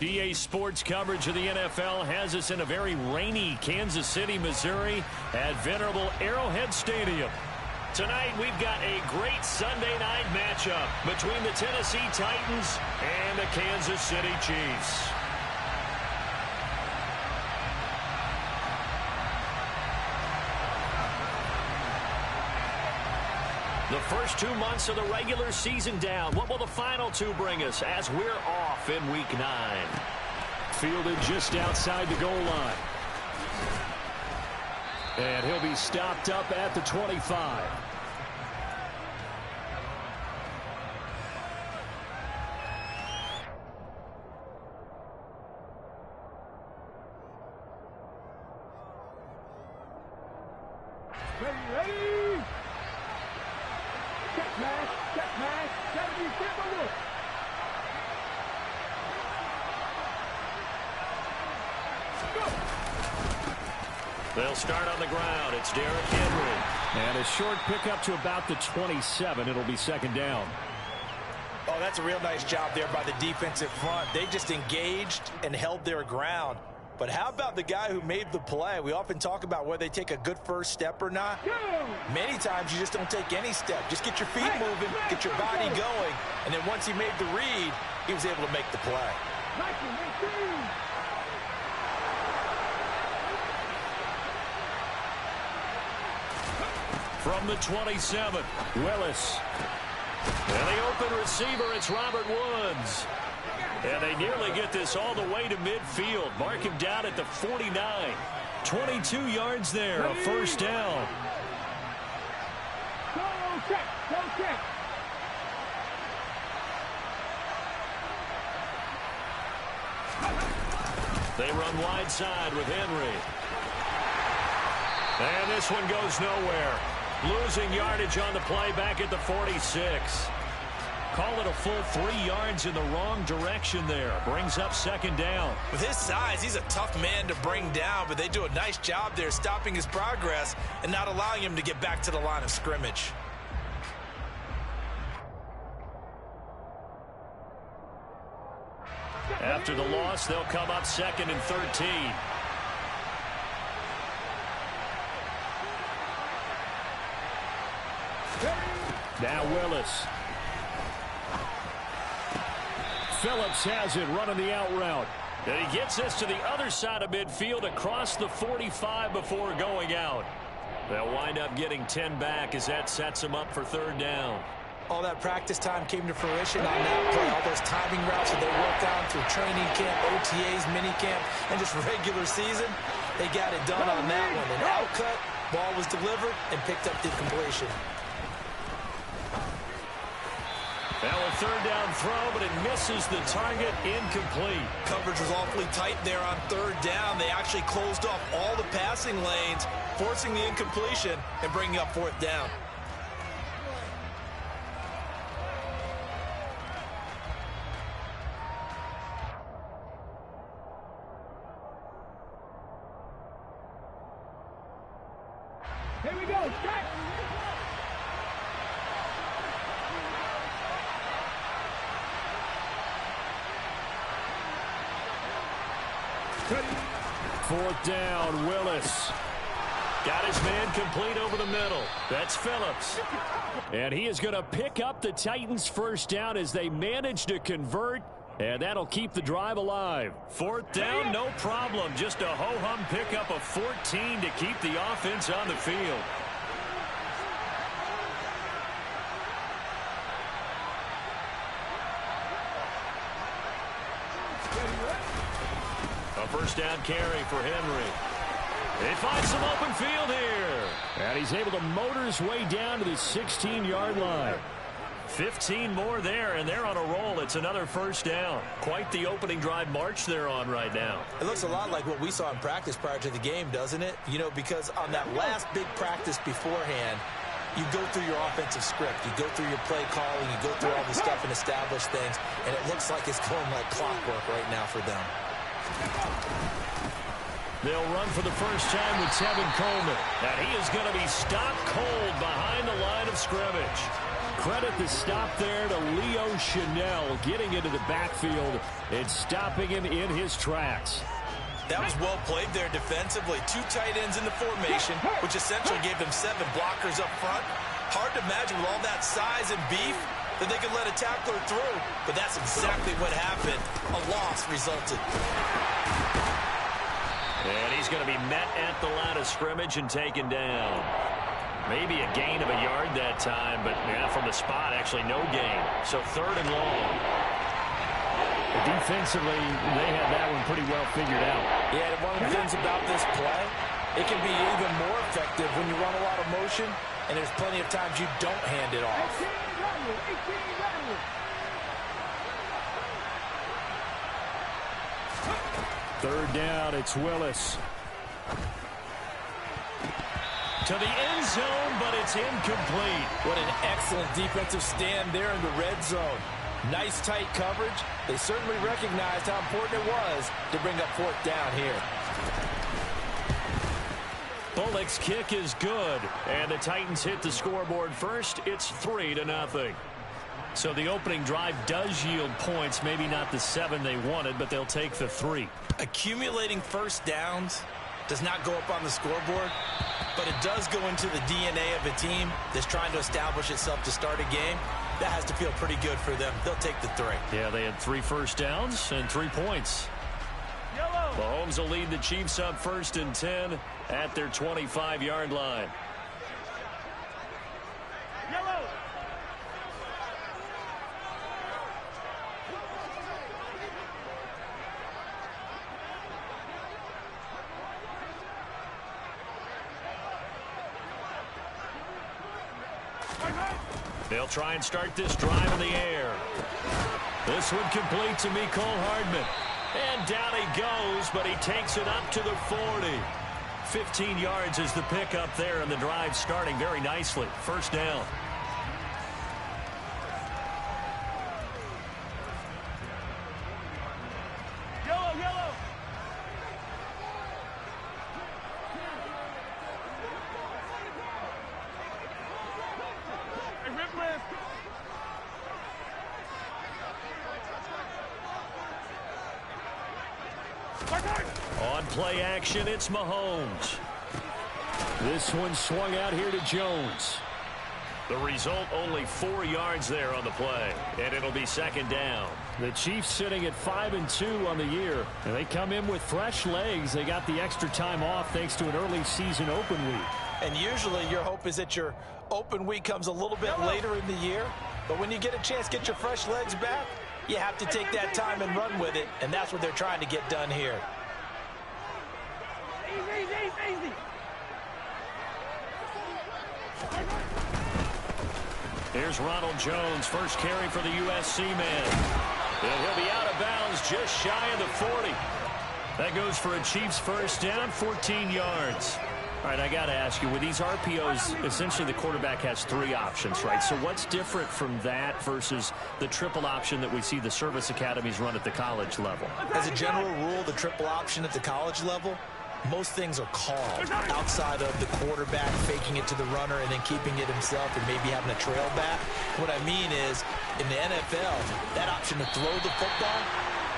EA Sports coverage of the NFL has us in a very rainy Kansas City, Missouri at venerable Arrowhead Stadium. Tonight, we've got a great Sunday night matchup between the Tennessee Titans and the Kansas City Chiefs. The first 2 months of the regular season down. What will the final two bring us as we're off in Week 9? Fielded just outside the goal line. And he'll be stopped up at the 25. Ready? Check pass, gotta be simple. They'll start on the ground. It's Derrick Henry. And a short pickup to about the 27. It'll be second down. Oh, that's a real nice job there by the defensive front. They just engaged and held their ground. But how about the guy who made the play? We often talk about whether they take a good first step or not. Many times you just don't take any step. Just get your feet moving, get your body going, and then once he made the read, he was able to make the play. From the 27, Willis. And the open receiver, it's Robert Woods. And they nearly get this all the way to midfield. Mark him down at the 49. 22 yards there, a first down. Go check. They run wide side with Henry. And this one goes nowhere. Losing yardage on the play back at the 46. Call it a full 3 yards in the wrong direction there. Brings up second down. With his size, he's a tough man to bring down, but they do a nice job there stopping his progress and not allowing him to get back to the line of scrimmage. After the loss, they'll come up second and 13. Now Willis. Phillips has it running the out route. And he gets this to the other side of midfield across the 45 before going out. They'll wind up getting 10 back as that sets them up for third down. All that practice time came to fruition on that play. All those timing routes that they worked on through training camp, OTAs, minicamp, and just regular season, they got it done on that one. An outcut, ball was delivered, and picked up the completion. Now a third down throw, but it misses the target, incomplete. Coverage was awfully tight there on third down. They actually closed off all the passing lanes, forcing the incompletion and bringing up fourth down. Here we go, check. Fourth down, Willis. Got his man complete over the middle. That's Phillips. And he is going to pick up the Titans' first down as they manage to convert, and that'll keep the drive alive. Fourth down, no problem. Just a ho-hum pickup of 14 to keep the offense on the field. A first down carry for Henry. He finds some open field here. And he's able to motor his way down to the 16-yard line. 15 more there, and they're on a roll. It's another first down. Quite the opening drive march they're on right now. It looks a lot like what we saw in practice prior to the game, doesn't it? You know, because on that last big practice beforehand, you go through your offensive script. You go through your play calling. You go through all the stuff and establish things, and it looks like it's going like clockwork right now for them. They'll run for the first time with Tevin Coleman. And he is going to be stopped cold behind the line of scrimmage. Credit the stop there to Leo Chenal, getting into the backfield and stopping him in his tracks. That was well played there defensively. 2 tight ends in the formation, which essentially gave them 7 blockers up front. Hard to imagine with all that size and beef that they could let a tackler through, but that's exactly what happened. A loss resulted. And he's going to be met at the line of scrimmage and taken down. Maybe a gain of a yard that time, but yeah, from the spot, actually no gain. So 3rd and long. Defensively, they had that one pretty well figured out. Yeah, and one of the things about this play, it can be even more effective when you run a lot of motion, and there's plenty of times you don't hand it off. 3rd down, it's Willis. To the end zone, but it's incomplete. What an excellent defensive stand there in the red zone. Nice tight coverage. They certainly recognized how important it was to bring up 4th down here. Bullock's kick is good, and the Titans hit the scoreboard first. It's 3-0. So the opening drive does yield points, maybe not the 7 they wanted, but they'll take the 3. Accumulating first downs does not go up on the scoreboard, but it does go into the DNA of a team that's trying to establish itself to start a game. That has to feel pretty good for them. They'll take the 3. Yeah, they had 3 first downs and 3 points. Mahomes will lead the Chiefs up 1st and 10 at their 25-yard line. They'll try and start this drive in the air. This one complete to Mecole Hardman. And down he goes, but he takes it up to the 40. 15 yards is the pickup there, and the drive starting very nicely. 1st down. Yellow. Hey, rip list. On play action, it's Mahomes. This one swung out here to Jones. The result, only 4 yards there on the play, and it'll be 2nd down. The Chiefs sitting at 5-2 on the year, and they come in with fresh legs. They got the extra time off thanks to an early season open week. And usually your hope is that your open week comes a little bit later in the year, but when you get a chance to get your fresh legs back, you have to take that time and run with it, and that's what they're trying to get done here. Easy. Here's Ronald Jones, first carry for the USC man. And he'll be out of bounds just shy of the 40. That goes for a Chiefs 1st down, 14 yards. All right, I got to ask you, with these RPOs, essentially the quarterback has 3 options, right? So what's different from that versus the triple option that we see the service academies run at the college level? As a general rule, the triple option at the college level, most things are called outside of the quarterback faking it to the runner and then keeping it himself and maybe having a trail back. What I mean is, in the NFL, that option to throw the football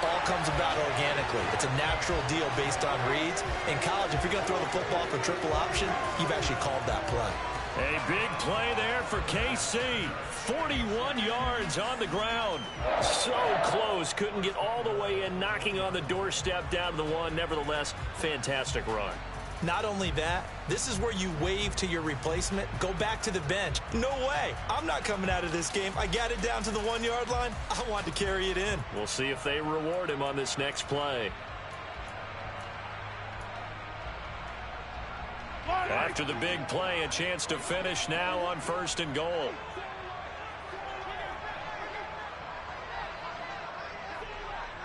all comes about organically. It's a natural deal based on reads. In college, if you're going to throw the football for triple option, you've actually called that play. A big play there for KC. 41 yards on the ground. So close. Couldn't get all the way in, knocking on the doorstep down to the 1. Nevertheless, fantastic run. Not only that, this is where you wave to your replacement, go back to the bench. No way. I'm not coming out of this game. I got it down to the 1-yard line. I want to carry it in. We'll see if they reward him on this next play. After the big play, a chance to finish now on 1st and goal.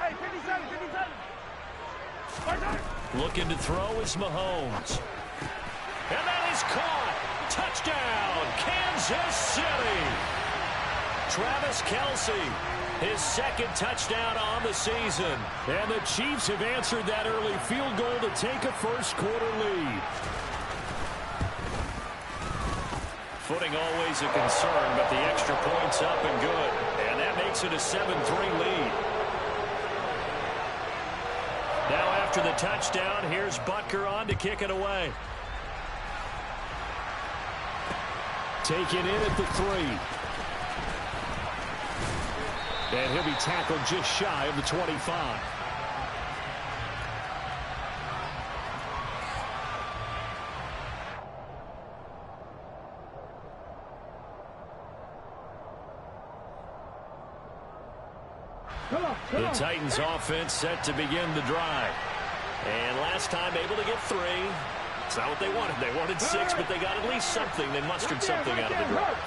Hey, 57. Looking to throw is Mahomes. And that is caught. Touchdown, Kansas City. Travis Kelce, his 2nd touchdown on the season. And the Chiefs have answered that early field goal to take a first quarter lead. Footing always a concern, but the extra point's up and good. And that makes it a 7-3 lead. Now after the touchdown, here's Butker on to kick it away. Taken in at the 3. And he'll be tackled just shy of the 25. The Titans offense set to begin the drive. And last time able to get 3. It's not what they wanted. They wanted 6, but they got at least something. They mustered something out of the drive.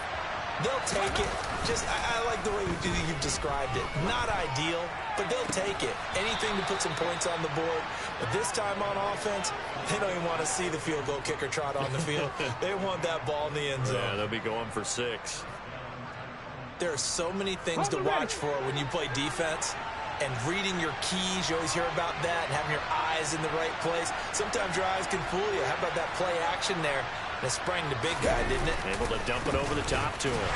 They'll take it. I like the way you've described it. Not ideal, but they'll take it. Anything to put some points on the board. But this time on offense, they don't even want to see the field goal kicker trot on the field. They want that ball in the end zone. Yeah, they'll be going for 6. There are so many things to watch for when you play defense. And reading your keys, you always hear about that, and having your eyes in the right place. Sometimes your eyes can fool you. How about that play action there? And it sprang the big guy, didn't it? Able to dump it over the top to him.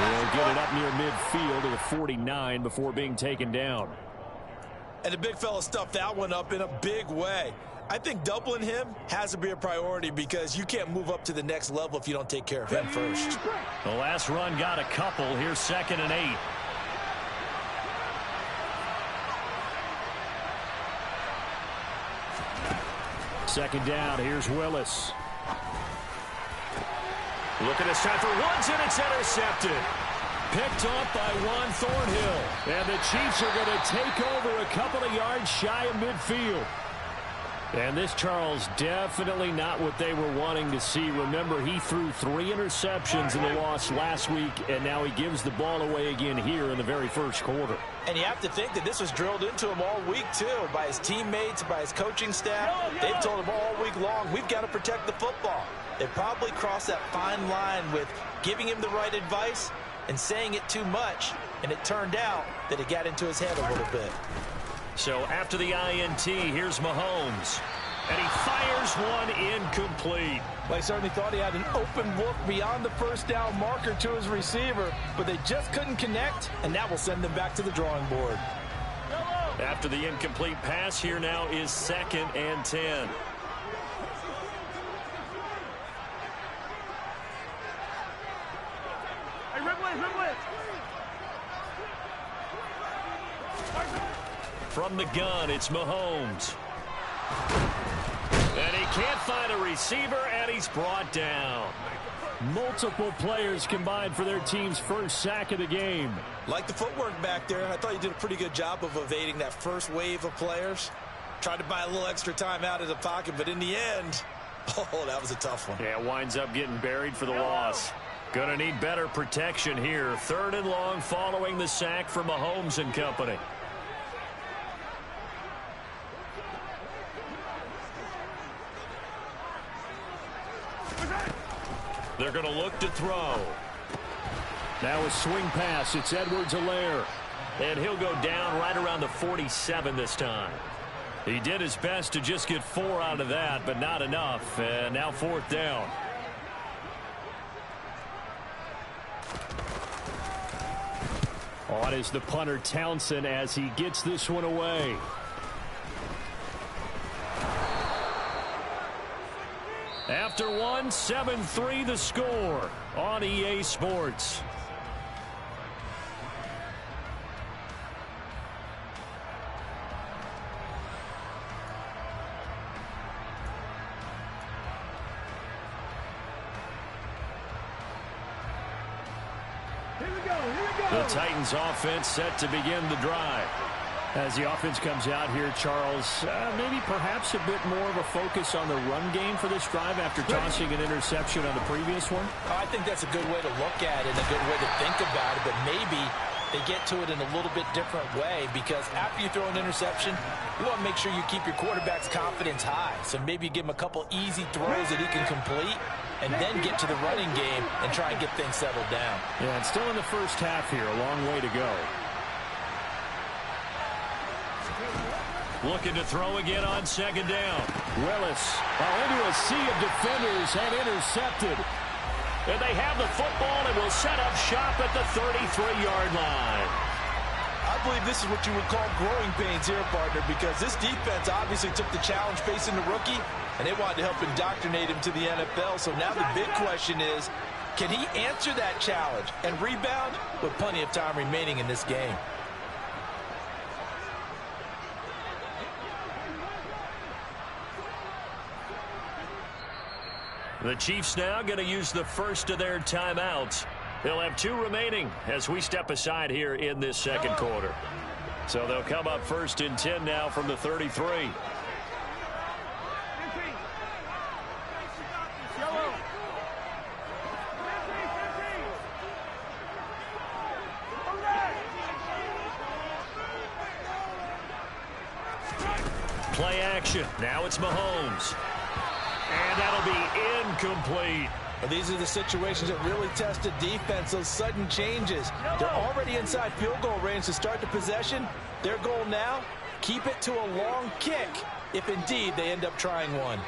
They'll get it up near midfield to the 49 before being taken down. And the big fella stuffed that one up in a big way. I think doubling him has to be a priority because you can't move up to the next level if you don't take care of him first. The last run got a couple. Here's 2nd and 8. Second down, here's Willis. Looking to start for Woods, and it's intercepted. Picked off by Juan Thornhill. And the Chiefs are going to take over a couple of yards shy of midfield. And this, Charles, definitely not what they were wanting to see. Remember, he threw 3 interceptions in the loss last week, and now he gives the ball away again here in the very first quarter. And you have to think that this was drilled into him all week, too, by his teammates, by his coaching staff. They've told him all week long, we've got to protect the football. They probably crossed that fine line with giving him the right advice and saying it too much, and it turned out that it got into his head a little bit. So after the INT, here's Mahomes. And he fires one incomplete. Well, he certainly thought he had an open look beyond the first down marker to his receiver, but they just couldn't connect, and that will send them back to the drawing board. After the incomplete pass, here now is 2nd and 10. Hey, red blitz, red blitz. From the gun, it's Mahomes. And he can't find a receiver, and he's brought down. Multiple players combined for their team's first sack of the game. Like the footwork back there, I thought he did a pretty good job of evading that first wave of players. Tried to buy a little extra time out of the pocket, but in the end, oh, that was a tough one. Yeah, winds up getting buried for the loss. Gonna need better protection here. 3rd and long following the sack from Mahomes and company. They're going to look to throw. Now a swing pass. It's Edwards-Helaire. And he'll go down right around the 47 this time. He did his best to just get 4 out of that, but not enough. And now 4th down. On is the punter Townsend as he gets this one away. After 1, 7-3 the score on EA Sports. The Titans offense set to begin the drive. As the offense comes out here, Charles, maybe perhaps a bit more of a focus on the run game for this drive after tossing an interception on the previous one? I think that's a good way to look at it, a good way to think about it, but maybe they get to it in a little bit different way because after you throw an interception, you want to make sure you keep your quarterback's confidence high. So maybe you give him a couple easy throws that he can complete and then get to the running game and try and get things settled down. Yeah, and still in the first half here, a long way to go. Looking to throw again on 2nd down. Willis into a sea of defenders and intercepted. And they have the football and will set up shop at the 33-yard line. I believe this is what you would call growing pains here, partner, because this defense obviously took the challenge facing the rookie, and they wanted to help indoctrinate him to the NFL. So now the big question is, can he answer that challenge and rebound with plenty of time remaining in this game? The Chiefs now going to use the first of their timeouts. They'll have 2 remaining as we step aside here in this second quarter. So they'll come up 1st and 10 now from the 33. Play action. Now it's Mahomes. And that'll be incomplete. Well, these are the situations that really test the defense, those sudden changes. They're already inside field goal range to start the possession. Their goal now, keep it to a long kick, if indeed they end up trying one.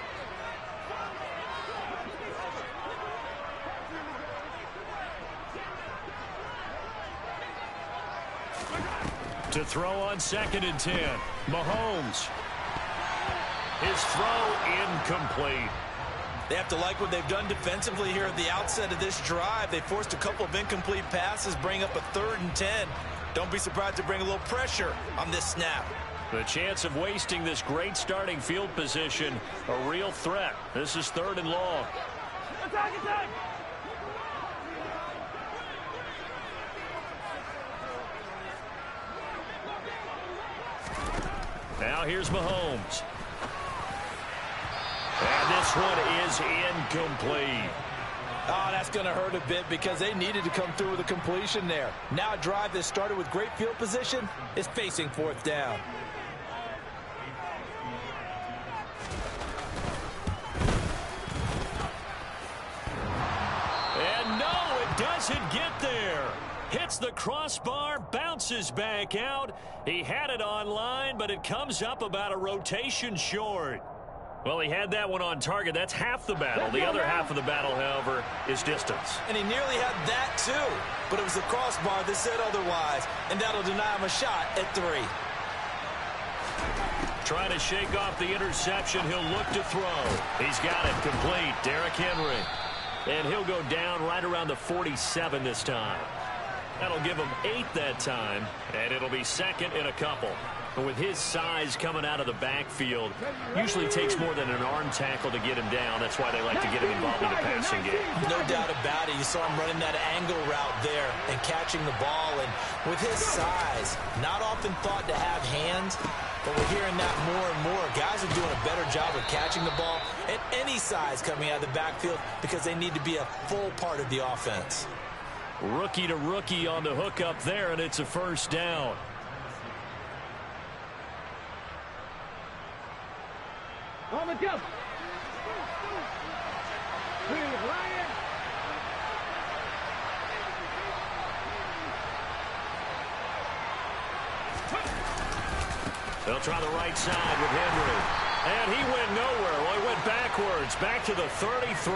To throw on 2nd and 10. Mahomes. His throw incomplete. They have to like what they've done defensively here at the outset of this drive. They forced a couple of incomplete passes, bring up a 3rd and 10. Don't be surprised to bring a little pressure on this snap. The chance of wasting this great starting field position, a real threat. This is 3rd and long. Attack, attack! Now here's Mahomes. And this one is incomplete. Oh, that's going to hurt a bit because they needed to come through with a completion there. Now a drive that started with great field position is facing 4th down. And no, it doesn't get there. Hits the crossbar, bounces back out. He had it online, but it comes up about a rotation short. Well, he had that one on target. That's half the battle. The other half of the battle, however, is distance. And he nearly had that, too. But it was the crossbar that said otherwise, and that'll deny him a shot at 3. Trying to shake off the interception. He'll look to throw. He's got it complete. Derrick Henry. And he'll go down right around the 47 this time. That'll give him 8 that time, and it'll be 2nd and a couple. But with his size coming out of the backfield, usually takes more than an arm tackle to get him down. That's why they like to get him involved in the passing game. No doubt about it. You saw him running that angle route there and catching the ball. And with his size, not often thought to have hands, but we're hearing that more and more. Guys are doing a better job of catching the ball at any size coming out of the backfield because they need to be a full part of the offense. Rookie to rookie on the hook up there, and it's a 1st down. On the jump. They'll try the right side with Henry. And he went nowhere. Well, he went backwards, back to the 33.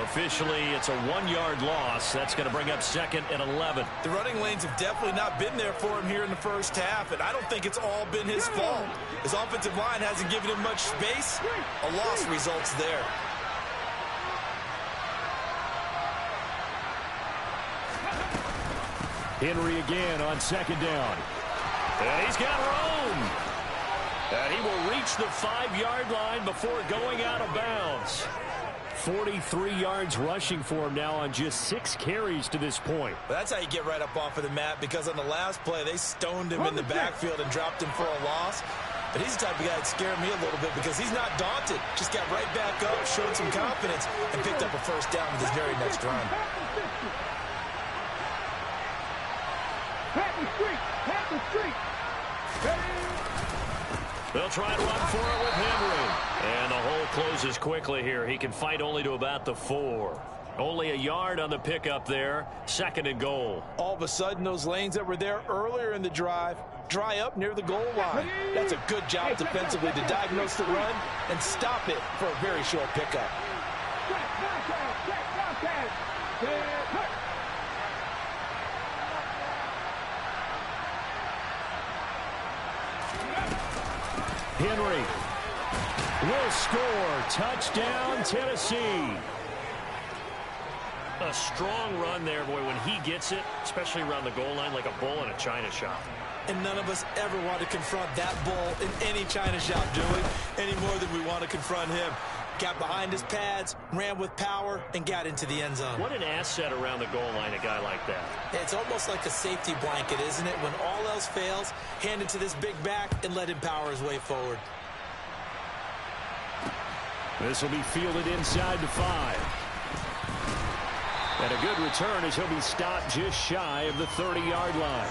Officially, it's a 1-yard loss. That's going to bring up 2nd and 11. The running lanes have definitely not been there for him here in the first half, and I don't think it's all been his fault. His offensive line hasn't given him much space. A loss results there. Henry again on 2nd down. And he's got room. And he will reach the 5-yard line before going out of bounds. 43 yards rushing for him now on just 6 carries to this point. But that's how you get right up off of the mat, because on the last play, they stoned him in the backfield and dropped him for a loss. But he's the type of guy that scared me a little bit because he's not daunted. Just got right back up, showed some confidence, and picked up a 1st down with his very next run. They'll try to run for it with Henry. And the hole closes quickly here. He can fight only to about the 4. Only a yard on the pickup there. 2nd and goal. All of a sudden, those lanes that were there earlier in the drive dry up near the goal line. That's a good job defensively to diagnose the run and stop it for a very short pickup. Henry will score. Touchdown, Tennessee. A strong run there, boy, when he gets it, especially around the goal line, like a bull in a china shop. And none of us ever want to confront that bull in any china shop, do we? Any more than we want to confront him. Got behind his pads, ran with power, and got into the end zone. What an asset around the goal line, a guy like that. It's almost like a safety blanket, isn't it? When all else fails, hand it to this big back and let him power his way forward. This will be fielded inside the 5. And a good return as he'll be stopped just shy of the 30-yard line.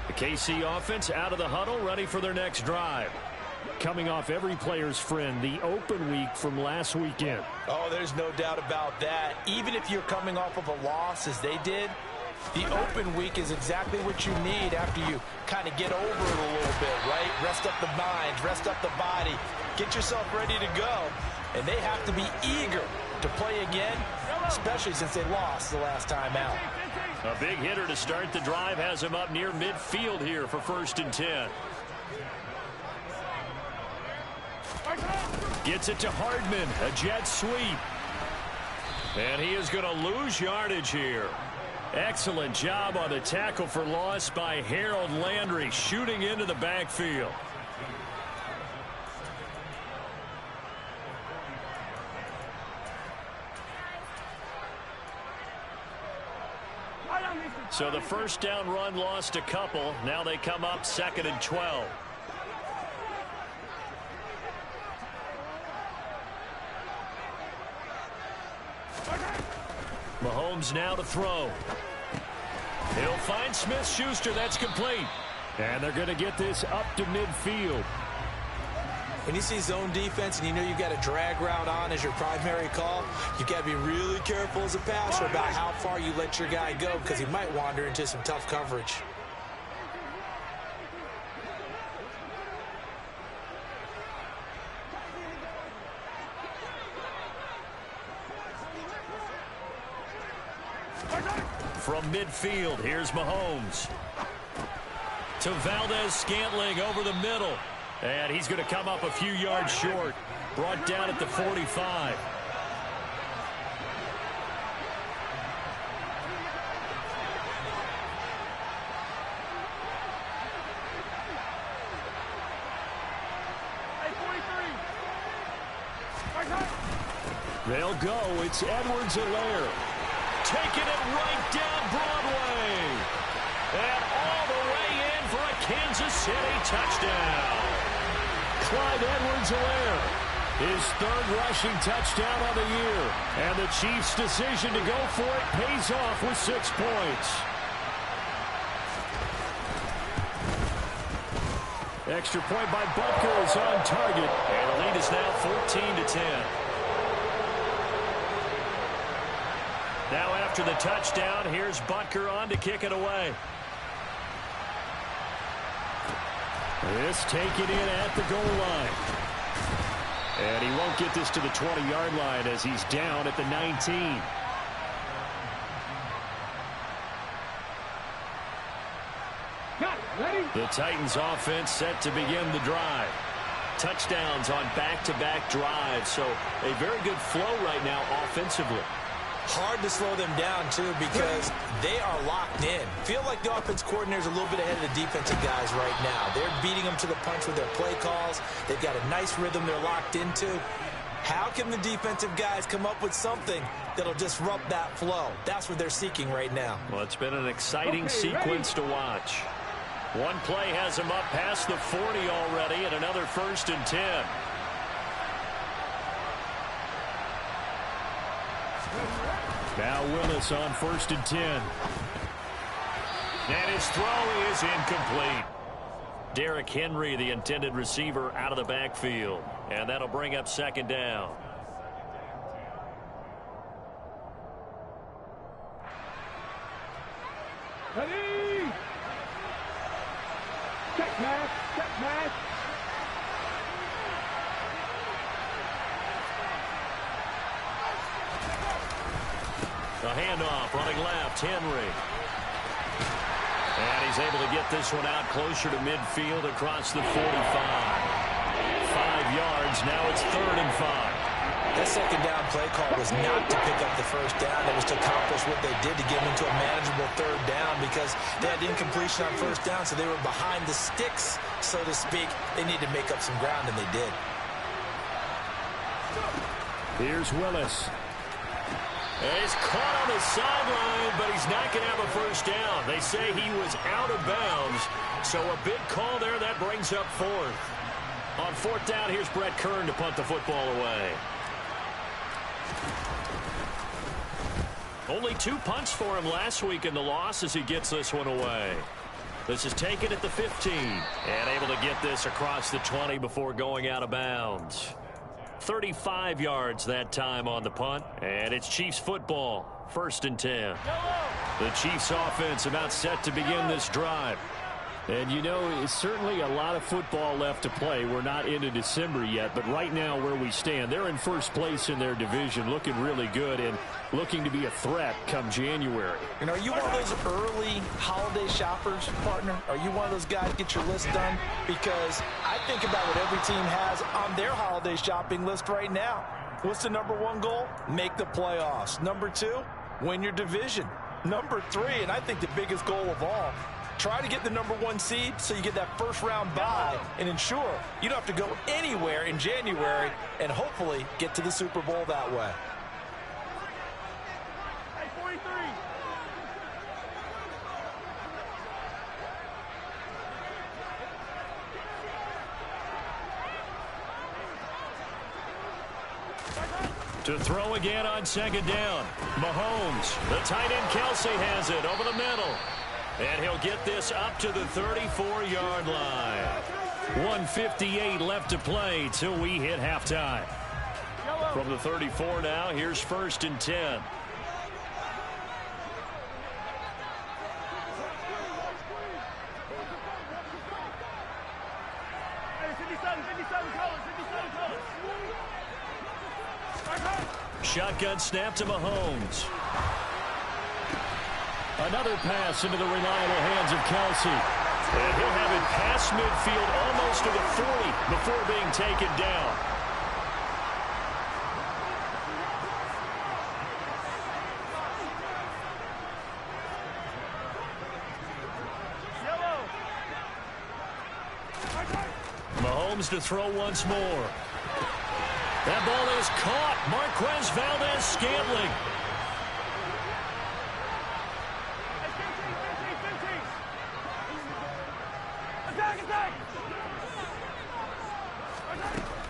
The KC offense out of the huddle, ready for their next drive. Coming off every player's friend, the open week from last weekend. Oh, there's no doubt about that. Even if you're coming off of a loss as they did, the open week is exactly what you need after you kind of get over it a little bit, right? Rest up the mind, rest up the body, get yourself ready to go. And they have to be eager to play again, especially since they lost the last time out. A big hitter to start the drive has him up near midfield here for 1st and 10. Gets it to Hardman, a jet sweep. And he is going to lose yardage here. Excellent job on the tackle for loss by Harold Landry, shooting into the backfield. So the first down run lost a couple. Now they come up 2nd and 12. Mahomes now to throw. He'll find Smith-Schuster. That's complete. And they're going to get this up to midfield. When you see zone defense and you know you've got a drag route on as your primary call, you've got to be really careful as a passer about how far you let your guy go because he might wander into some tough coverage. From midfield, here's Mahomes. To Valdez-Scantling over the middle. And he's going to come up a few yards short. Brought down at the 45. They'll go. It's Edwards-Helaire. Taking it right down Broadway. And all the way in for a Kansas City touchdown. Clyde Edwards-Helaire, his 3rd rushing touchdown of the year. And the Chiefs' decision to go for it pays off with 6 points. Extra point by Butker is on target. And the lead is now 14-10. Now after the touchdown, here's Butker on to kick it away. This taken in at the goal line. And he won't get this to the 20-yard line as he's down at the 19. The Titans offense set to begin the drive. Touchdowns on back-to-back drives, so a very good flow right now offensively. Hard to slow them down, too, because they are locked in. Feel like the offense coordinator's a little bit ahead of the defensive guys right now. They're beating them to the punch with their play calls. They've got a nice rhythm they're locked into. How can the defensive guys come up with something that'll disrupt that flow? That's what they're seeking right now. Well, it's been an exciting sequence to watch. One play has him up past the 40 already, and another 1st and 10. Now Willis on 1st and 10. And his throw is incomplete. Derrick Henry, the intended receiver, out of the backfield. And that'll bring up 2nd down. Ready! Check pass! Check pass! The handoff, running left, Henry. And he's able to get this one out closer to midfield across the 45. 5 yards, now it's 3rd and 5. That second down play call was not to pick up the first down. It was to accomplish what they did to get them into a manageable 3rd down because they had incompletion on first down, so they were behind the sticks, so to speak. They needed to make up some ground, and they did. Here's Willis. He's caught on the sideline, but he's not going to have a first down. They say he was out of bounds, so a big call there. That brings up 4th. On 4th down, here's Brett Kern to punt the football away. Only 2 punts for him last week in the loss as he gets this one away. This is taken at the 15 and able to get this across the 20 before going out of bounds. 35 yards that time on the punt, and it's Chiefs football, 1st and 10. The Chiefs offense about set to begin this drive. And, you know, it's certainly a lot of football left to play. We're not into December yet, but right now where we stand, they're in first place in their division, looking really good and looking to be a threat come January. And are you one of those early holiday shoppers, partner? Are you one of those guys get your list done? Because I think about what every team has on their holiday shopping list right now. What's the #1 goal? Make the playoffs. #2, win your division. #3, and I think the biggest goal of all, try to get the #1 seed so you get that first-round bye and ensure you don't have to go anywhere in January and hopefully get to the Super Bowl that way. Hey, 43! To throw again on 2nd down. Mahomes, the tight end Kelsey has it over the middle. And he'll get this up to the 34-yard line. 1:58 left to play till we hit halftime. From the 34 now, here's 1st and 10. Hey, 57 colors, 57 colors. Shotgun snap to Mahomes. Another pass into the reliable hands of Kelsey. And he'll have it past midfield almost to the 40 before being taken down. Mahomes to throw once more. That ball is caught. Marquez Valdes-Scantling.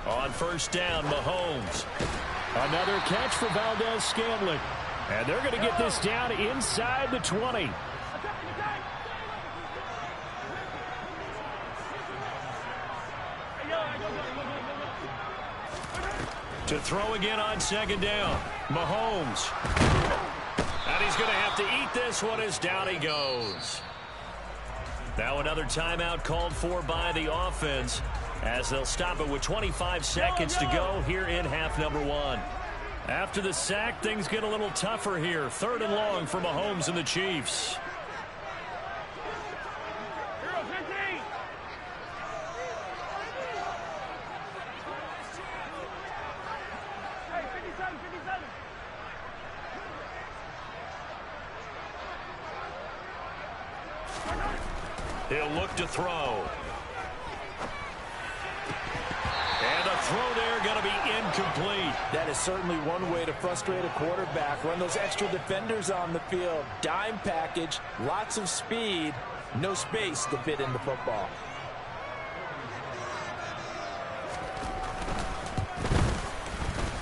On 1st down, Mahomes. Another catch for Valdes-Scantling. And they're going to get this down inside the 20. To throw again on 2nd down, Mahomes. And he's going to have to eat this one as down he goes. Now another timeout called for by the offense as they'll stop it with 25 seconds to go here in half number 1. After the sack, things get a little tougher here. 3rd and long for Mahomes and the Chiefs. He'll look to throw. And a throw there going to be incomplete. That is certainly one way to frustrate a quarterback. Run those extra defenders on the field. Dime package, lots of speed, no space to fit in the football.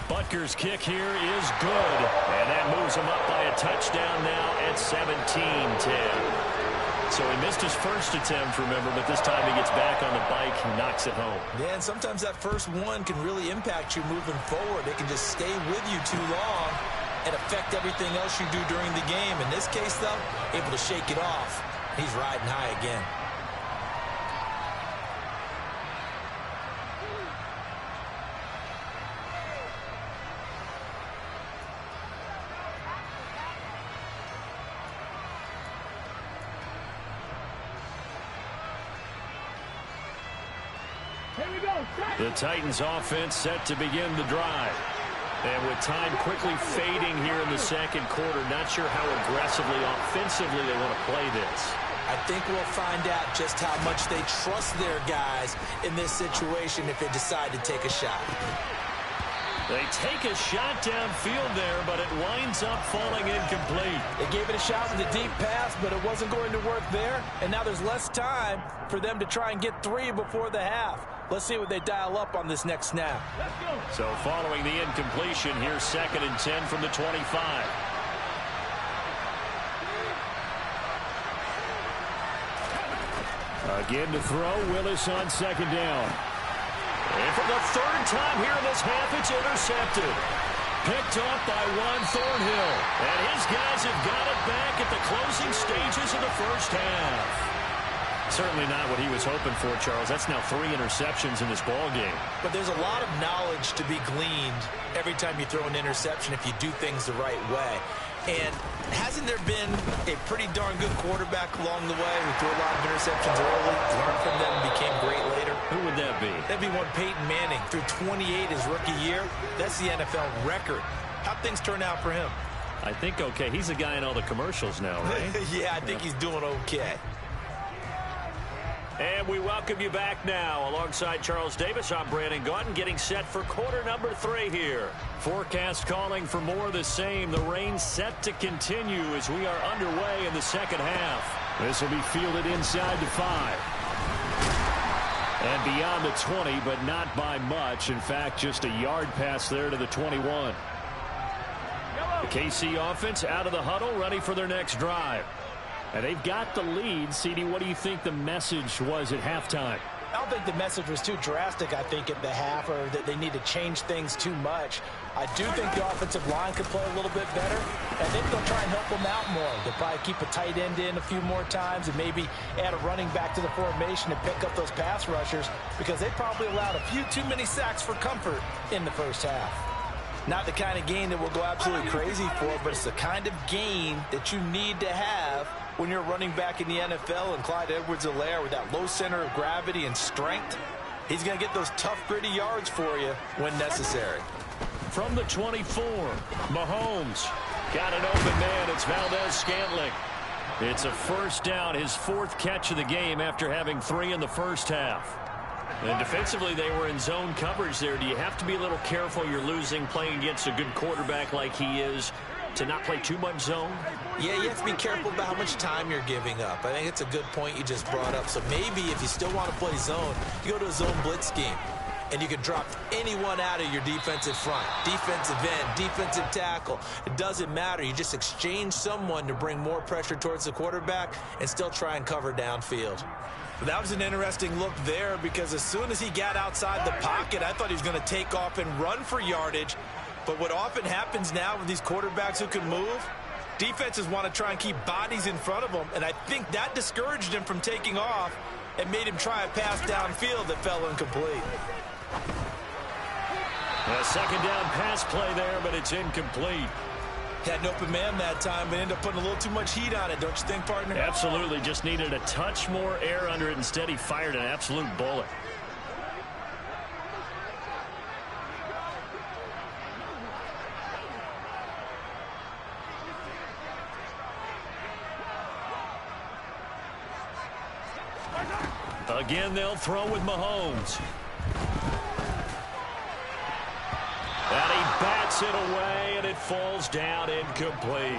Butker's kick here is good. And that moves him up by a touchdown now at 17-10. So he missed his first attempt, remember, but this time he gets back on the bike and knocks it home. Yeah, and sometimes that first one can really impact you moving forward. It can just stay with you too long, and affect everything else you do during the game. In this case, though, able to shake it off. He's riding high again. The Titans offense set to begin the drive. And with time quickly fading here in the second quarter, not sure how aggressively, offensively they want to play this. I think we'll find out just how much they trust their guys in this situation if they decide to take a shot. They take a shot downfield there, but it winds up falling incomplete. They gave it a shot with a deep pass, but it wasn't going to work there. And now there's less time for them to try and get 3 before the half. Let's see what they dial up on this next snap. So following the incompletion, here's 2nd and 10 from the 25. Again to throw, Willis on 2nd down. And for the 3rd time here in this half, it's intercepted. Picked up by Juan Thornhill. And his guys have got it back at the closing stages of the first half. Certainly not what he was hoping for, Charles. That's now 3 interceptions in this ball game. But there's a lot of knowledge to be gleaned every time you throw an interception if you do things the right way. And hasn't there been a pretty darn good quarterback along the way who threw a lot of interceptions early, learned from them, and became great later? Who would that be? That'd be one Peyton Manning. Threw 28 his rookie year. That's the NFL record. How'd things turn out for him? I think okay. He's a guy in all the commercials now, right? Yeah, I think he's doing okay. And we welcome you back now. Alongside Charles Davis, I'm Brandon Gaudin, getting set for quarter number 3 here. Forecast calling for more of the same. The rain set to continue as we are underway in the second half. This will be fielded inside the 5. And beyond the 20, but not by much. In fact, just a yard pass there to the 21. The KC offense out of the huddle, ready for their next drive. And they've got the lead. CD, what do you think the message was at halftime? I don't think the message was too drastic, I think, at the half, or that they need to change things too much. I do think the offensive line could play a little bit better. I think they'll try and help them out more. They'll probably keep a tight end in a few more times and maybe add a running back to the formation and pick up those pass rushers, because they probably allowed a few too many sacks for comfort in the first half. Not the kind of game that we'll go absolutely crazy for, but it's the kind of game that you need to have when you're running back in the NFL. And Clyde Edwards-Helaire, with that low center of gravity and strength, he's going to get those tough, gritty yards for you when necessary. From the 24, Mahomes got an open man. It's Valdez-Scantling. It's a first down, his 4th catch of the game after having 3 in the first half. And defensively, they were in zone coverage there. Do you have to be a little careful? You're losing playing against a good quarterback like he is, to not play too much zone? Yeah, you have to be careful about how much time you're giving up. I think it's a good point you just brought up. So maybe if you still want to play zone, you go to a zone blitz scheme. And you can drop anyone out of your defensive front. Defensive end, defensive tackle. It doesn't matter. You just exchange someone to bring more pressure towards the quarterback and still try and cover downfield. But that was an interesting look there, because as soon as he got outside the pocket, I thought he was going to take off and run for yardage. But what often happens now with these quarterbacks who can move, defenses want to try and keep bodies in front of them, and I think that discouraged him from taking off and made him try a pass downfield that fell incomplete. A 2nd down pass play there, but it's incomplete. Had an open man that time, but ended up putting a little too much heat on it, don't you think, partner? Absolutely. Just needed a touch more air under it. Instead, he fired an absolute bullet. Again, they'll throw with Mahomes. And he bats it away, and it falls down incomplete.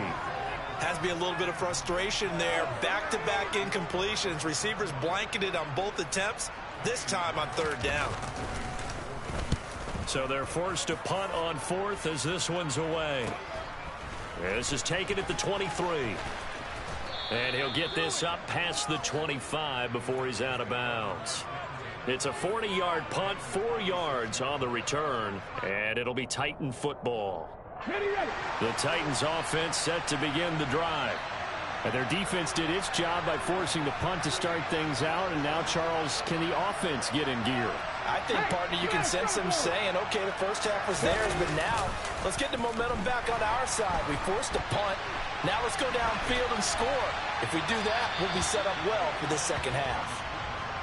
Has to be a little bit of frustration there. Back-to-back incompletions. Receivers blanketed on both attempts, this time on 3rd down. So they're forced to punt on 4th as this one's away. This is taken at the 23. And he'll get this up past the 25 before he's out of bounds. It's a 40-yard punt, 4 yards on the return, and it'll be Titan football. Ready, ready. The Titans offense set to begin the drive. And their defense did its job by forcing the punt to start things out. And now, Charles, can the offense get in gear? I think, partner, you can sense them saying, okay, the first half was theirs, but now let's get the momentum back on our side. We forced a punt. Now let's go downfield and score. If we do that, we'll be set up well for the second half.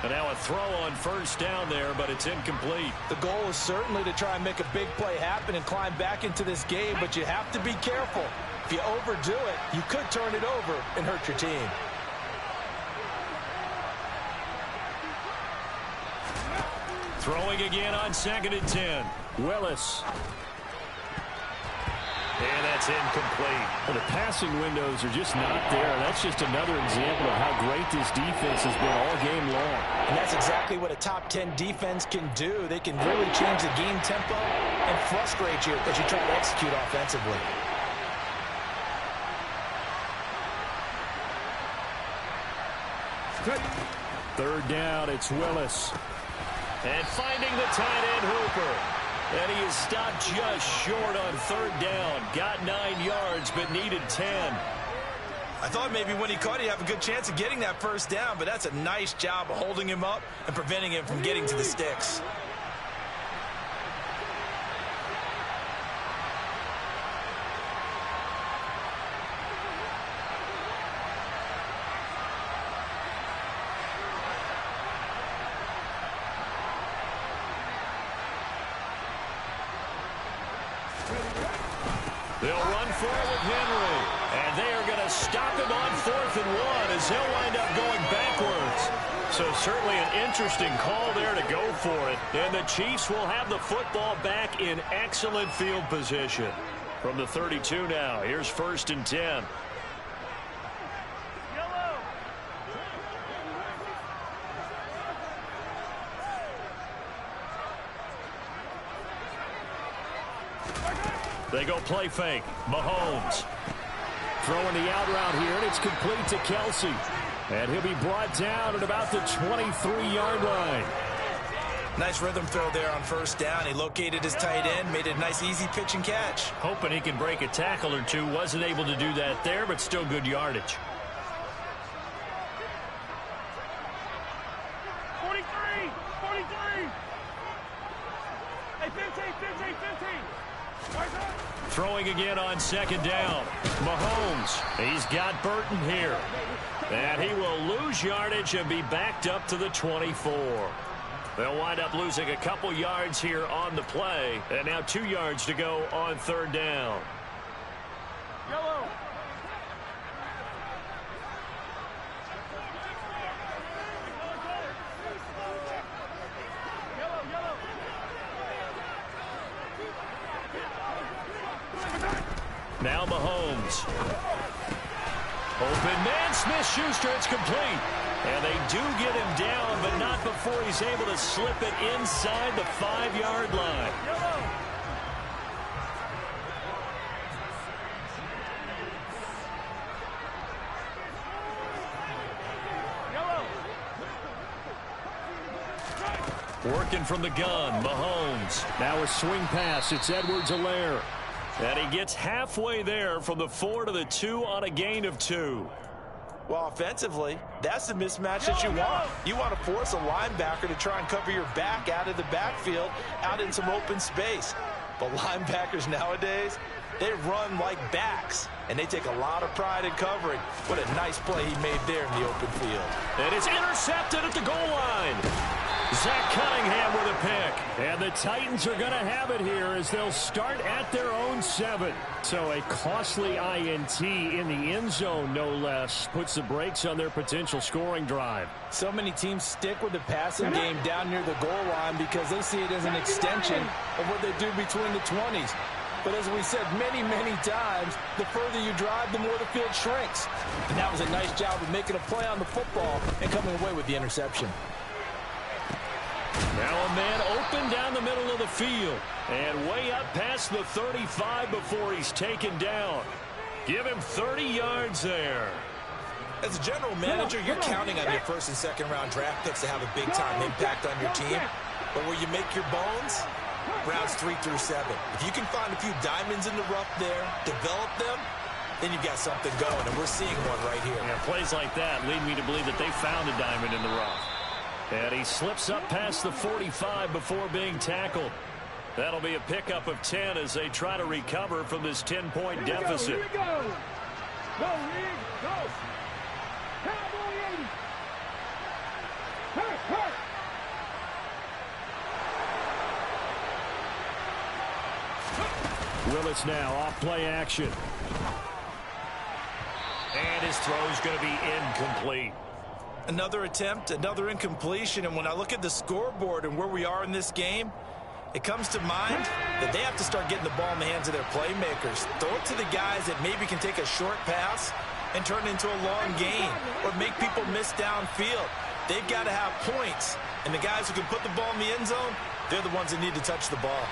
And now a throw on first down there, but it's incomplete. The goal is certainly to try and make a big play happen and climb back into this game, but you have to be careful. If you overdo it, you could turn it over and hurt your team. Throwing again on 2nd and 10. Willis. And that's incomplete. Well, the passing windows are just not there. That's just another example of how great this defense has been all game long. And that's exactly what a top 10 defense can do. They can really change the game tempo and frustrate you as you try to execute offensively. Third down, it's Willis. And finding the tight end, Hooper. And he is stopped just short on 3rd down. Got 9 yards, but needed 10. I thought maybe when he caught it, he'd have a good chance of getting that first down, but that's a nice job of holding him up and preventing him from getting to the sticks. They'll run for it with Henry. And they are going to stop him on 4th and 1 as he'll wind up going backwards. So certainly an interesting call there to go for it. And the Chiefs will have the football back in excellent field position. From the 32 now, here's 1st and 10. They go play fake. Mahomes throwing the out route here, and it's complete to Kelsey. And he'll be brought down at about the 23-yard line. Nice rhythm throw there on 1st down. He located his tight end, made a nice easy pitch and catch. Hoping he can break a tackle or two. Wasn't able to do that there, but still good yardage. 43. Hey, 15. Throwing again on 2nd down. Mahomes, he's got Burton here. And he will lose yardage and be backed up to the 24. They'll wind up losing a couple yards here on the play. And now 2 yards to go on 3rd down. Yellow. Now Mahomes. Open man, Smith-Schuster, it's complete. And they do get him down, but not before he's able to slip it inside the 5-yard line. Working from the gun, Mahomes. Now a swing pass, it's Edwards-Helaire. And he gets halfway there from the 4 to the 2 on a gain of 2. Well, offensively, that's the mismatch that you want. You want to force a linebacker to try and cover your back out of the backfield, out in some open space. But linebackers nowadays, they run like backs, and they take a lot of pride in covering. What a nice play he made there in the open field. And it's intercepted at the goal line. Zach Cunningham with a pick. And the Titans are going to have it here as they'll start at their own 7. So a costly INT in the end zone, no less, puts the brakes on their potential scoring drive. So many teams stick with the passing game down near the goal line because they see it as an extension of what they do between the 20s. But as we said many, many times, the further you drive, the more the field shrinks. And that was a nice job of making a play on the football and coming away with the interception. Now a man open down the middle of the field and way up past the 35 before he's taken down. Give him 30 yards there. As a general manager, you're counting on your 1st and 2nd round draft picks to have a big-time impact on your team. But where you make your bones, rounds 3 through 7. If you can find a few diamonds in the rough there, develop them, then you've got something going, and we're seeing one right here. Yeah, plays like that lead me to believe that they found a diamond in the rough. And he slips up past the 45 before being tackled. That'll be a pickup of 10 as they try to recover from this 10-point deficit. Here we go. Go, Reed. Go. Cowboy 80. Hurt, hurt. Willis now off play action. And his throw's going to be incomplete. Another attempt, another incompletion, and when I look at the scoreboard and where we are in this game, it comes to mind that they have to start getting the ball in the hands of their playmakers. Throw it to the guys that maybe can take a short pass and turn it into a long gain or make people miss downfield. They've got to have points, and the guys who can put the ball in the end zone, they're the ones that need to touch the ball.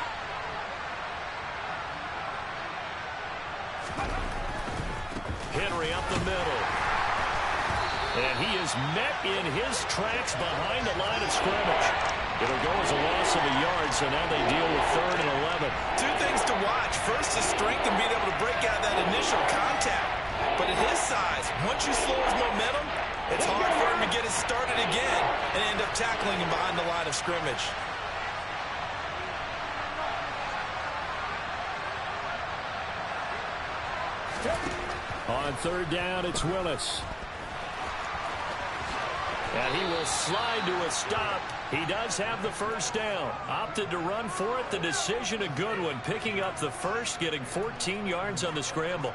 Henry up the middle. And he is met in his tracks behind the line of scrimmage. It'll go as a loss of a yard, so now they deal with 3rd and 11. Two things to watch. First is strength and being able to break out that initial contact. But at his size, once you slow his momentum, it's hard for him to get it started again and end up tackling him behind the line of scrimmage. On 3rd down, it's Willis. And he will slide to a stop. He does have the first down. Opted to run for it. The decision a good one. Picking up the first, getting 14 yards on the scramble.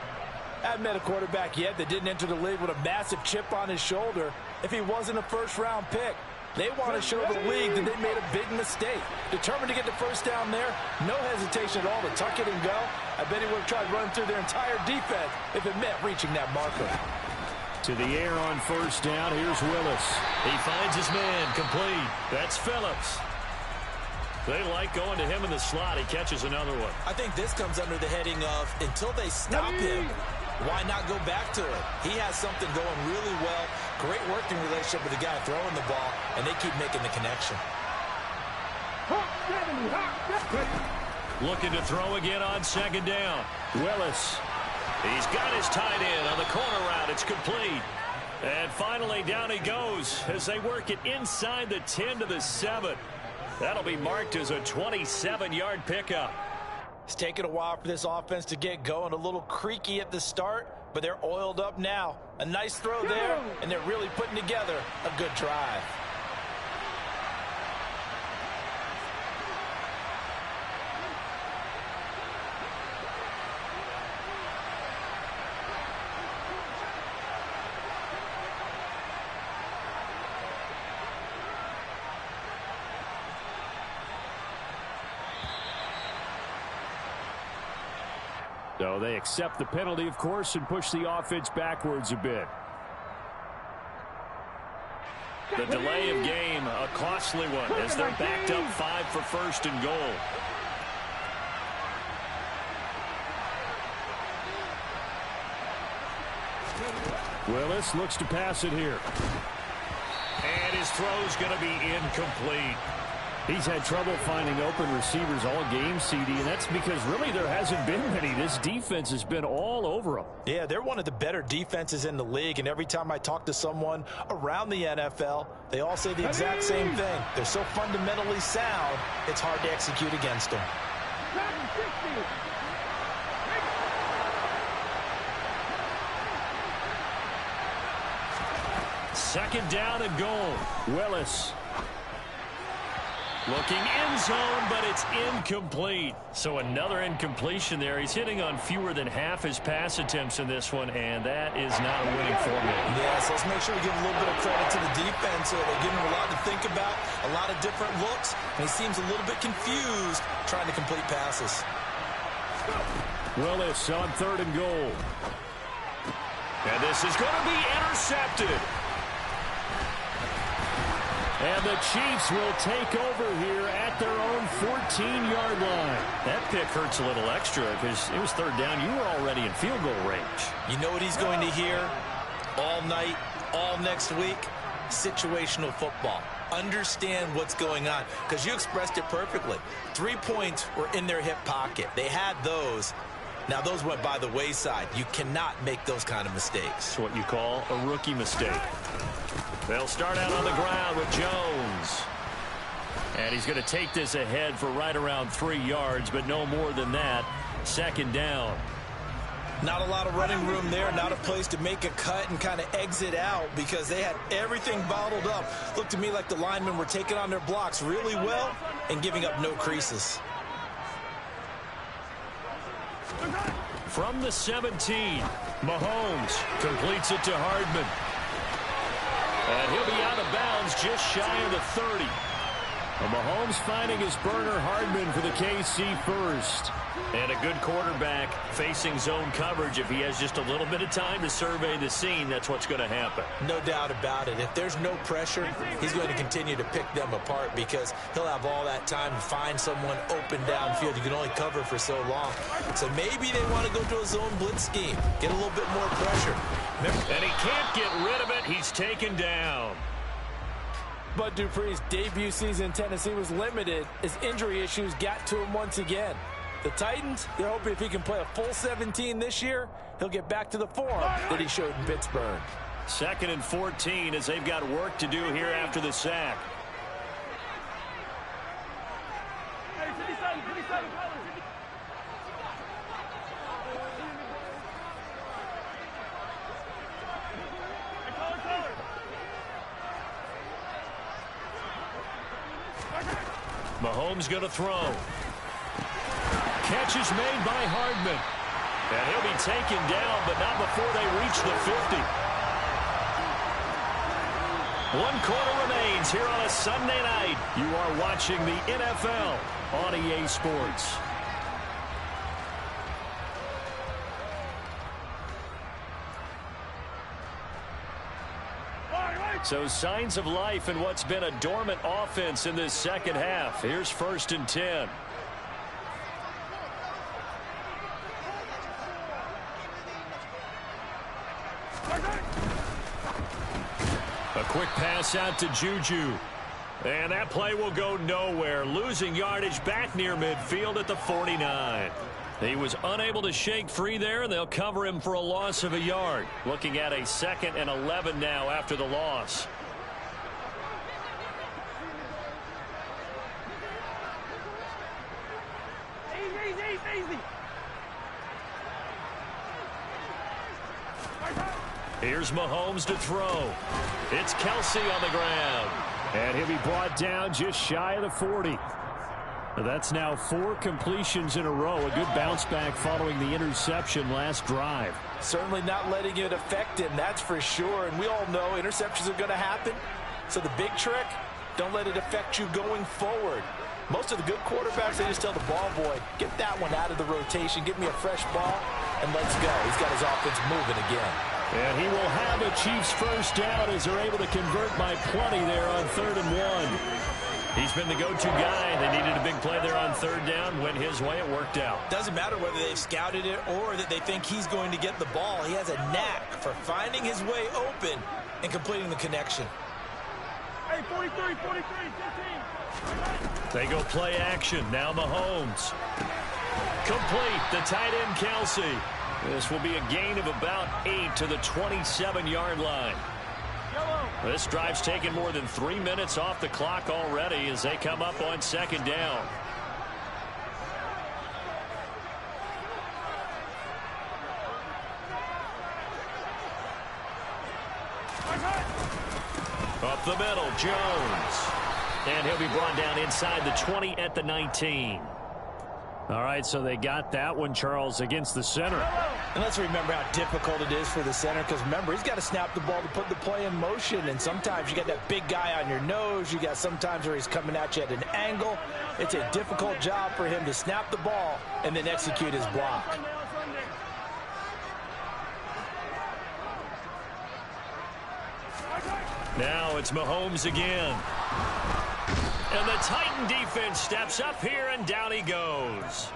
I haven't met a quarterback yet that didn't enter the league with a massive chip on his shoulder if he wasn't a first-round pick. They want to show the league that they made a big mistake. Determined to get the first down there, no hesitation at all to tuck it and go. I bet he would have tried running through their entire defense if it meant reaching that marker. To the air on 1st down, here's Willis. He finds his man, complete. That's Phillips. They like going to him in the slot. He catches another one. I think this comes under the heading of until they stop him, why not go back to it? He has something going really well. Great working relationship with the guy throwing the ball, and they keep making the connection. Looking to throw again on 2nd down. Willis. He's got his tight end on the corner route. It's complete. And finally down he goes as they work it inside the 10 to the 7. That'll be marked as a 27-yard pickup. It's taken a while for this offense to get going. A little creaky at the start, but they're oiled up now. A nice throw there, and they're really putting together a good drive. So they accept the penalty, of course, and push the offense backwards a bit. The delay of game, a costly one, as they're backed up 5 for 1st and goal. Willis looks to pass it here. And his throw's going to be incomplete. He's had trouble finding open receivers all game, CD, and that's because really there hasn't been many. This defense has been all over them. Yeah, they're one of the better defenses in the league, and every time I talk to someone around the NFL, they all say the exact same thing. They're so fundamentally sound, it's hard to execute against them. 2nd down and goal. Willis. Looking end zone, but it's incomplete. So another incompletion there. He's hitting on fewer than half his pass attempts in this one, and that is not a winning formula. Yes, let's make sure we give a little bit of credit to the defense. They're giving him a lot to think about, a lot of different looks, and he seems a little bit confused trying to complete passes. Willis on 3rd and goal. And this is going to be intercepted. And the Chiefs will take over here at their own 14-yard line. That pick hurts a little extra because it was 3rd down. You were already in field goal range. You know what he's going to hear all night, all next week? Situational football. understand what's going on, because you expressed it perfectly. 3 points were in their hip pocket. They had those. Now, those went by the wayside. You cannot make those kind of mistakes. It's what you call a rookie mistake. They'll start out on the ground with Jones. And he's going to take this ahead for right around 3 yards, but no more than that. Second down. Not a lot of running room there, not a place to make a cut and kind of exit out because they had everything bottled up. Looked to me like the linemen were taking on their blocks really well and giving up no creases. From the 17, Mahomes completes it to Hardman. And he'll be out of bounds just shy of the 30. Well, Mahomes finding his burner Hardman for the KC first. And a good quarterback facing zone coverage. If he has just a little bit of time to survey the scene, that's what's going to happen. No doubt about it. If there's no pressure, he's going to continue to pick them apart because he'll have all that time to find someone open downfield. You can only cover for so long. So maybe they want to go to a zone blitz scheme, get a little bit more pressure. And he can't get rid of it. He's taken down. Bud Dupree's debut season in Tennessee was limited as injury issues got to him once again. The Titans, they're hoping if he can play a full 17 this year, he'll get back to the form that he showed in Pittsburgh. 2nd and 14 as they've got work to do here after the sack. Mahomes going to throw. Catch is made by Hardman. And he'll be taken down, but not before they reach the 50. 1 quarter remains here on a Sunday night. You are watching the NFL on EA Sports. So signs of life in what's been a dormant offense in this second half. Here's 1st and 10. A quick pass out to Juju. And that play will go nowhere. Losing yardage back near midfield at the 49. He was unable to shake free there, and they'll cover him for a loss of a yard. Looking at a 2nd and 11 now after the loss. Easy. Here's Mahomes to throw. It's Kelsey on the ground. And he'll be brought down just shy of the 40. That's now 4 completions in a row. A good bounce back following the interception last drive. Certainly not letting it affect him, that's for sure. And we all know interceptions are going to happen. So the big trick, don't let it affect you going forward. Most of the good quarterbacks, they just tell the ball boy, get that one out of the rotation, give me a fresh ball, and let's go. He's got his offense moving again. And he will have a Chiefs first down as they're able to convert by plenty there on 3rd and 1. He's been the go-to guy. They needed a big play there on 3rd down. Went his way. It worked out. Doesn't matter whether they've scouted it or that they think he's going to get the ball. He has a knack for finding his way open and completing the connection. Hey, 43, 15. They go play action. Now Mahomes. Complete. The tight end, Kelsey. This will be a gain of about 8 to the 27-yard line. This drive's taken more than 3 minutes off the clock already as they come up on 2nd down. Up the middle, Jones. And he'll be brought down inside the 20 at the 19. All right, so they got that one, Charles, against the center. And let's remember how difficult it is for the center, because remember, he's got to snap the ball to put the play in motion, and sometimes you got that big guy on your nose. You got sometimes where he's coming at you at an angle. It's a difficult job for him to snap the ball and then execute his block. Now it's Mahomes again. And the Titan defense steps up here, and down he goes.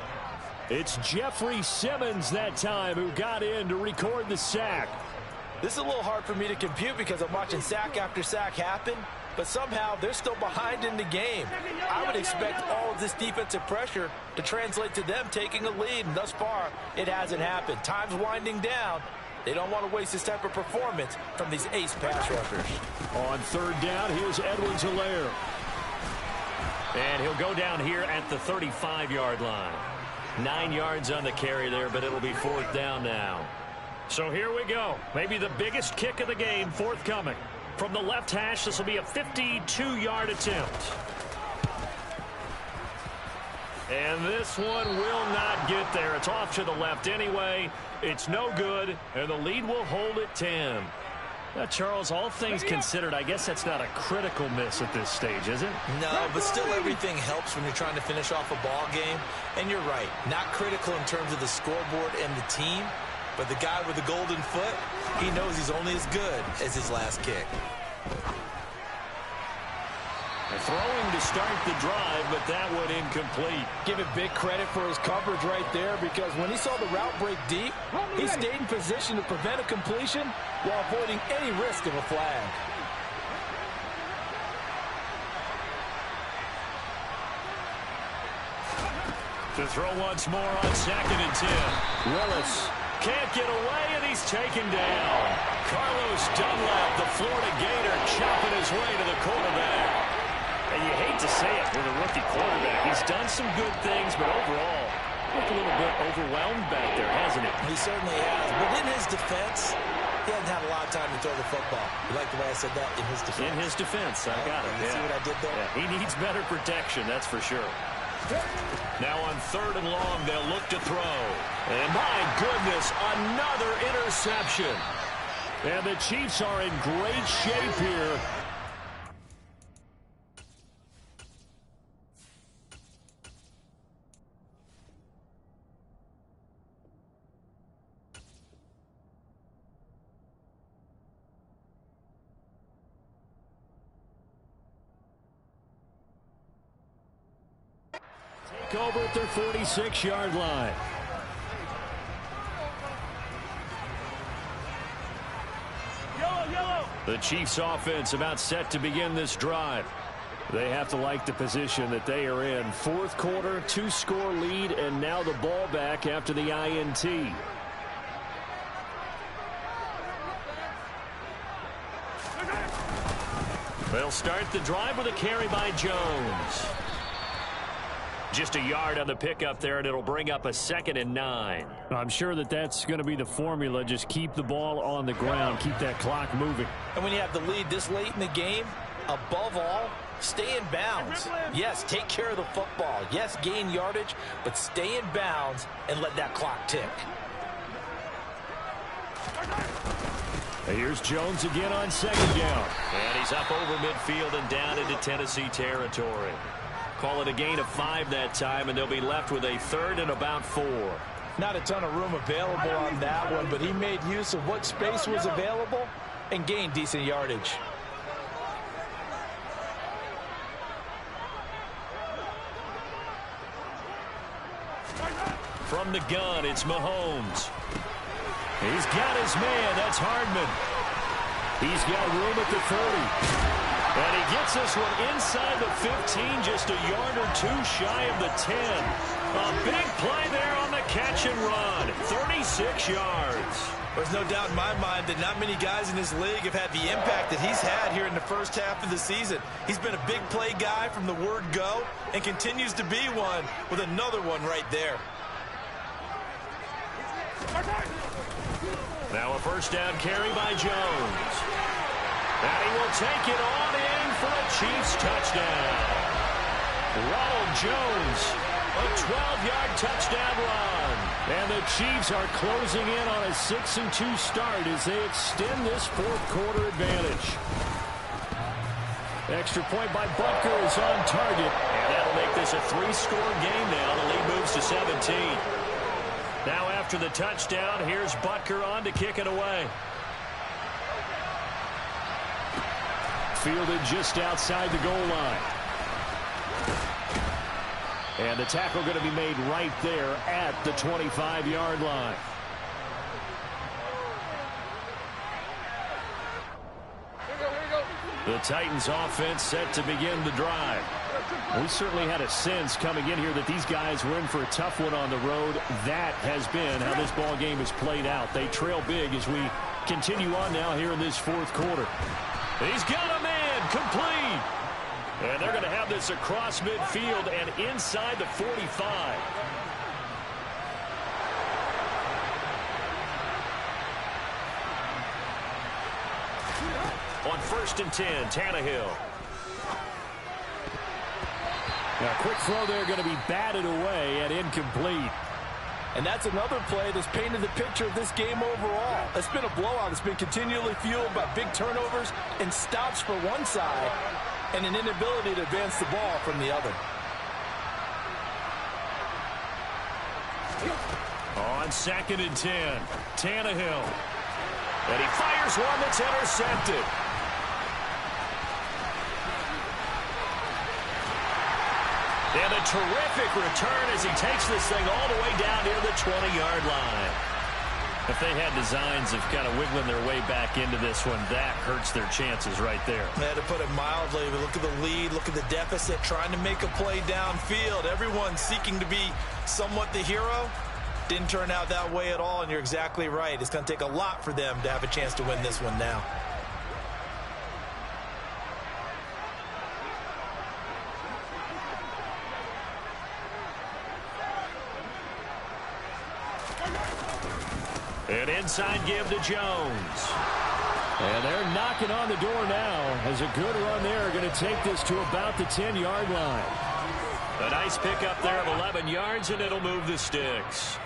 It's Jeffrey Simmons that time who got in to record the sack. This is a little hard for me to compute because I'm watching sack after sack happen. but somehow they're still behind in the game. I would expect all of this defensive pressure to translate to them taking a lead, and thus far, it hasn't happened. Time's winding down. They don't want to waste this type of performance from these ace pass rushers. On third down, here's Edwards-Helaire. And he'll go down here at the 35-yard line. 9 yards on the carry there, but it'll be fourth down now. So here we go. Maybe the biggest kick of the game forthcoming. From the left hash, this will be a 52-yard attempt. And this one will not get there. It's off to the left anyway. It's no good, and the lead will hold at 10. Now, Charles, all things considered, I guess that's not a critical miss at this stage, is it? No, but still everything helps when you're trying to finish off a ball game. And you're right, not critical in terms of the scoreboard and the team, but the guy with the golden foot, he knows he's only as good as his last kick. Throwing to start the drive, but that one incomplete. Give it big credit for his coverage right there, because when he saw the route break deep, he stayed in position to prevent a completion while avoiding any risk of a flag. To throw once more on 2nd and 10. Willis can't get away, and he's taken down. Carlos Dunlap, the Florida Gator, chopping his way to the quarterback. And you hate to say it with a rookie quarterback. He's done some good things, but overall, looked a little bit overwhelmed back there, hasn't he? He certainly has. But in his defense, he hasn't had a lot of time to throw the football. You like the way I said that? In his defense. In his defense. I got it. You see what I did there? Yeah, he needs better protection, that's for sure. Now on 3rd and long, they'll look to throw. And my goodness, another interception. And the Chiefs are in great shape here. Over at their 46-yard line. The Chiefs offense about set to begin this drive. They have to like the position that they are in. 4th quarter, 2-score lead, and now the ball back after the INT. They'll start the drive with a carry by Jones. Just a yard on the pickup there, and it'll bring up a 2nd and 9. I'm sure that that's going to be the formula. Just keep the ball on the ground. Keep that clock moving. And when you have the lead this late in the game, above all, stay in bounds. Yes, take care of the football. Yes, gain yardage, but stay in bounds and let that clock tick. Here's Jones again on 2nd down. And he's up over midfield and down into Tennessee territory. Call it a gain of 5 that time, and they'll be left with a 3rd and about 4. Not a ton of room available on that one, but he made use of what space was available and gained decent yardage. From the gun, it's Mahomes. He's got his man. That's Hardman. He's got room at the 30. And he gets this one inside the 15, just a yard or 2 shy of the 10. A big play there on the catch and run. 36 yards. There's no doubt in my mind that not many guys in this league have had the impact that he's had here in the first half of the season. He's been a big play guy from the word go and continues to be one with another one right there. Now a first down carry by Jones. And he will take it on in for a Chiefs touchdown. Ronald Jones, a 12-yard touchdown run. And the Chiefs are closing in on a 6-2 start as they extend this 4th quarter advantage. Extra point by Butker is on target. And that'll make this a 3-score game now. The lead moves to 17. Now after the touchdown, here's Butker on to kick it away. Fielded just outside the goal line. And the tackle going to be made right there at the 25-yard line. Here we go. The Titans offense set to begin the drive. We certainly had a sense coming in here that these guys were in for a tough one on the road. That has been how this ball game has played out. They trail big as we continue on now here in this fourth quarter. He's got a man complete. And they're going to have this across midfield and inside the 45. On 1st and 10, Tannehill. Now, quick throw there going to be batted away and incomplete. And that's another play that's painted the picture of this game overall. It's been a blowout. It's been continually fueled by big turnovers and stops for one side and an inability to advance the ball from the other. On 2nd and 10, Tannehill. And he fires one that's intercepted. And a terrific return as he takes this thing all the way down near the 20-yard line. If they had designs of kind of wiggling their way back into this one, that hurts their chances right there. To put it mildly, but look at the lead, look at the deficit, trying to make a play downfield. Everyone seeking to be somewhat the hero. Didn't turn out that way at all, and you're exactly right. It's going to take a lot for them to have a chance to win this one now. An inside give to Jones. And they're knocking on the door now as a good run there going to take this to about the 10-yard line. A nice pickup there of 11 yards, and it'll move the sticks.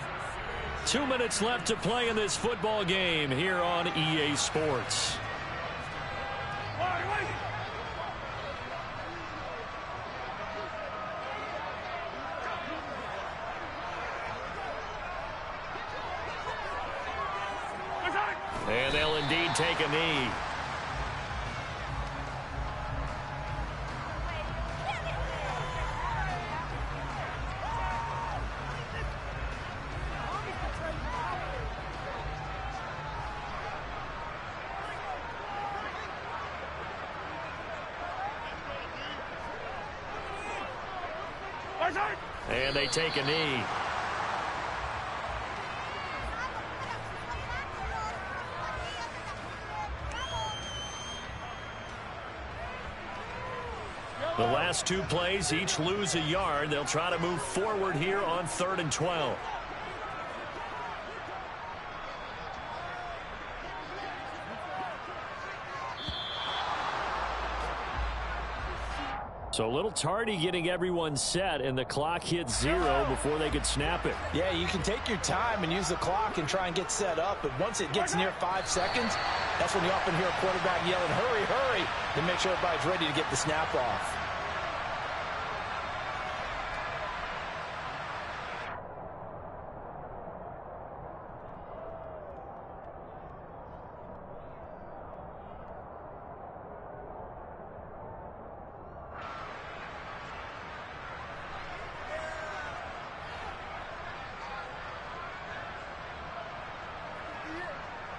2 minutes left to play in this football game here on EA Sports. And they'll indeed take a knee. And they take a knee. The last two plays each lose a yard. They'll try to move forward here on 3rd and 12. So a little tardy getting everyone set, and the clock hits 0 before they could snap it. Yeah, you can take your time and use the clock and try and get set up, but once it gets near 5 seconds, that's when you often hear a quarterback yelling, hurry, hurry, to make sure everybody's ready to get the snap off.